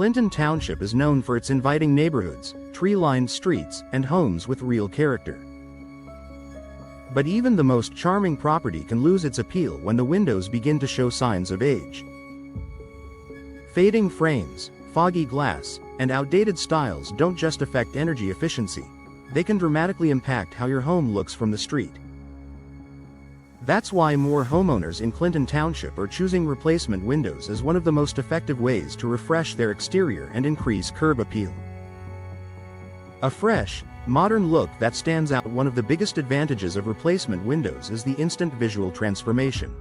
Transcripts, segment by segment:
Clinton Township is known for its inviting neighborhoods, tree-lined streets, and homes with real character. But even the most charming property can lose its appeal when the windows begin to show signs of age. Fading frames, foggy glass, and outdated styles don't just affect energy efficiency, they can dramatically impact how your home looks from the street. That's why more homeowners in Clinton Township are choosing replacement windows as one of the most effective ways to refresh their exterior and increase curb appeal. A fresh, modern look that stands out. One of the biggest advantages of replacement windows is the instant visual transformation.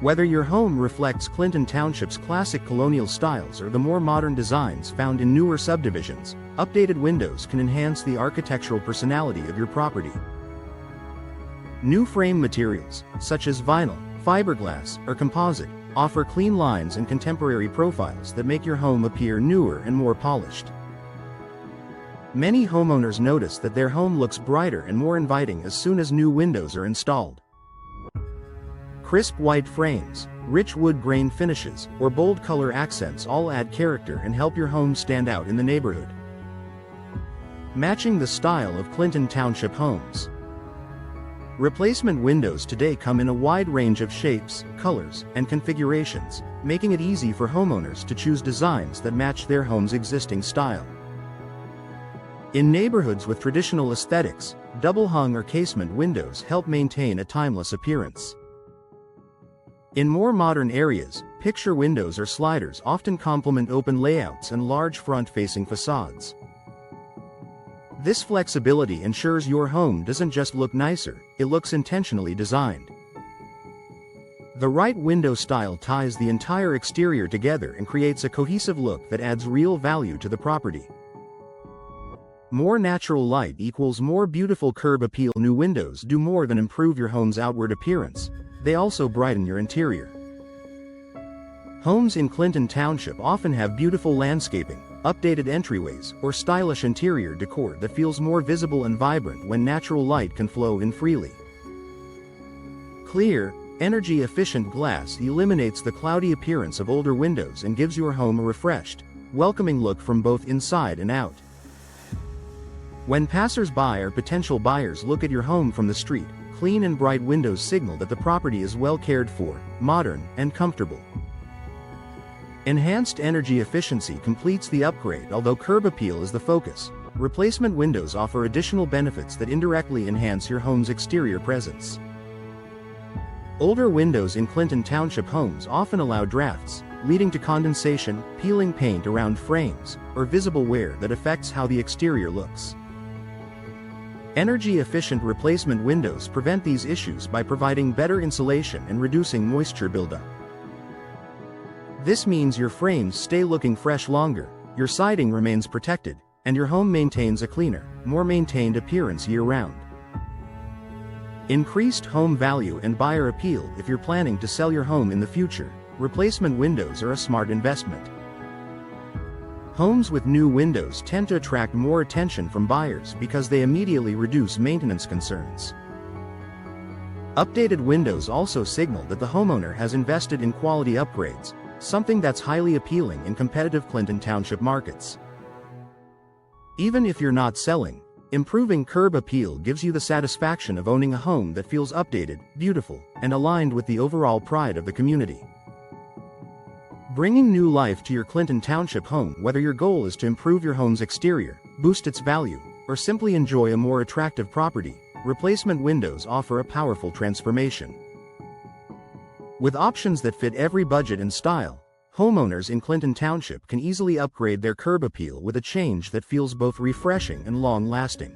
Whether your home reflects Clinton Township's classic colonial styles or the more modern designs found in newer subdivisions, updated windows can enhance the architectural personality of your property. New frame materials, such as vinyl, fiberglass, or composite, offer clean lines and contemporary profiles that make your home appear newer and more polished. Many homeowners notice that their home looks brighter and more inviting as soon as new windows are installed. Crisp white frames, rich wood grain finishes, or bold color accents all add character and help your home stand out in the neighborhood. Matching the style of Clinton Township homes. Replacement windows today come in a wide range of shapes, colors, and configurations, making it easy for homeowners to choose designs that match their home's existing style. In neighborhoods with traditional aesthetics, double-hung or casement windows help maintain a timeless appearance. In more modern areas, picture windows or sliders often complement open layouts and large front-facing facades. This flexibility ensures your home doesn't just look nicer, it looks intentionally designed. The right window style ties the entire exterior together and creates a cohesive look that adds real value to the property. More natural light equals more beautiful curb appeal. New windows do more than improve your home's outward appearance, they also brighten your interior. Homes in Clinton Township often have beautiful landscaping, updated entryways, or stylish interior decor that feels more visible and vibrant when natural light can flow in freely. Clear, energy-efficient glass eliminates the cloudy appearance of older windows and gives your home a refreshed, welcoming look from both inside and out. When passers-by or potential buyers look at your home from the street, clean and bright windows signal that the property is well cared for, modern, and comfortable. Enhanced energy efficiency completes the upgrade. Although curb appeal is the focus, replacement windows offer additional benefits that indirectly enhance your home's exterior presence. Older windows in Clinton Township homes often allow drafts, leading to condensation, peeling paint around frames, or visible wear that affects how the exterior looks. Energy-efficient replacement windows prevent these issues by providing better insulation and reducing moisture buildup. This means your frames stay looking fresh longer, your siding remains protected, and your home maintains a cleaner, more maintained appearance year-round. Increased home value and buyer appeal. If you're planning to sell your home in the future, replacement windows are a smart investment. Homes with new windows tend to attract more attention from buyers because they immediately reduce maintenance concerns. Updated windows also signal that the homeowner has invested in quality upgrades, something that's highly appealing in competitive Clinton Township markets. Even if you're not selling, improving curb appeal gives you the satisfaction of owning a home that feels updated, beautiful, and aligned with the overall pride of the community. Bringing new life to your Clinton Township home. Whether your goal is to improve your home's exterior, boost its value, or simply enjoy a more attractive property, replacement windows offer a powerful transformation. With options that fit every budget and style, homeowners in Clinton Township can easily upgrade their curb appeal with a change that feels both refreshing and long-lasting.